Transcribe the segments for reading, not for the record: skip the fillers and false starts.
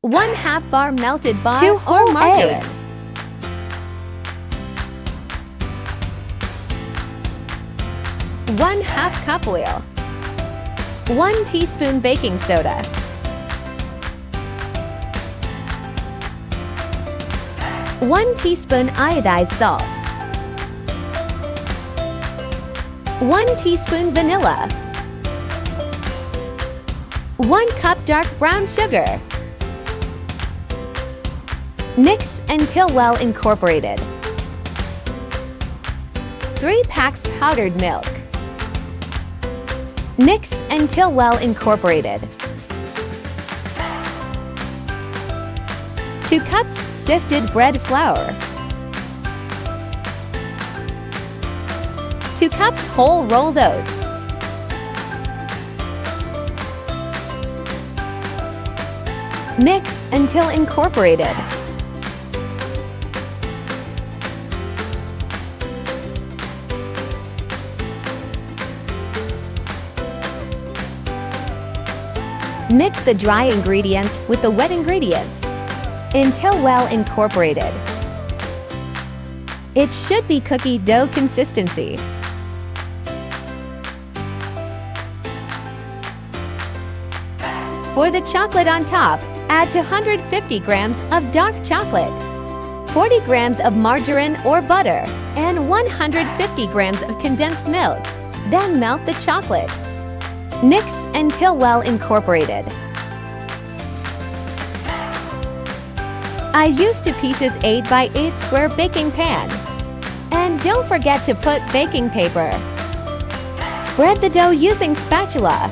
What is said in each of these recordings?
1/2 bar melted butter 2 or whole margarine. eggs. 1/2 cup oil. 1 teaspoon baking soda. 1 teaspoon iodized salt. 1 teaspoon vanilla. 1 cup dark brown sugar. Mix until well incorporated. 3 packs powdered milk. Mix until well incorporated. 2 cups sifted bread flour. 2 cups whole rolled oats. Mix until incorporated. Mix the dry ingredients with the wet ingredients until well incorporated. It should be cookie dough consistency. For the chocolate on top, add 250 grams of dark chocolate, 40 grams of margarine or butter, and 150 grams of condensed milk. Then melt the chocolate. Mix until well incorporated. I used 2 pieces 8 by 8 square baking pan. And don't forget to put baking paper. Spread the dough using spatula.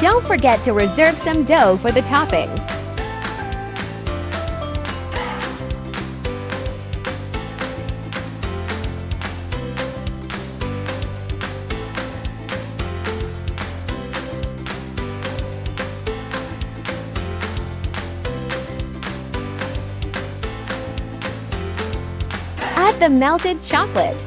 Don't forget to reserve some dough for the toppings. Add the melted chocolate.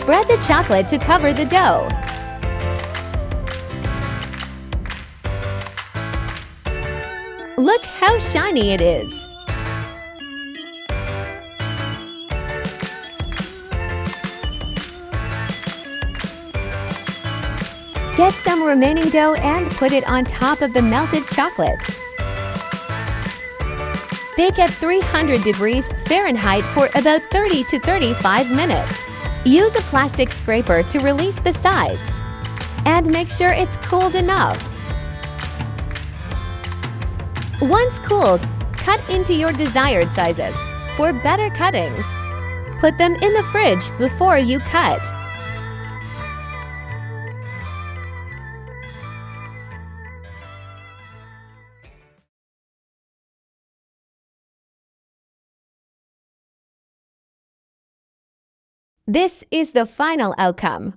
Spread the chocolate to cover the dough. Look how shiny it is! Get some remaining dough and put it on top of the melted chocolate. Bake at 300 degrees Fahrenheit for about 30 to 35 minutes. Use a plastic scraper to release the sides. And make sure it's cooled enough. Once cooled, cut into your desired sizes for better cuttings. Put them in the fridge before you cut. This is the final outcome.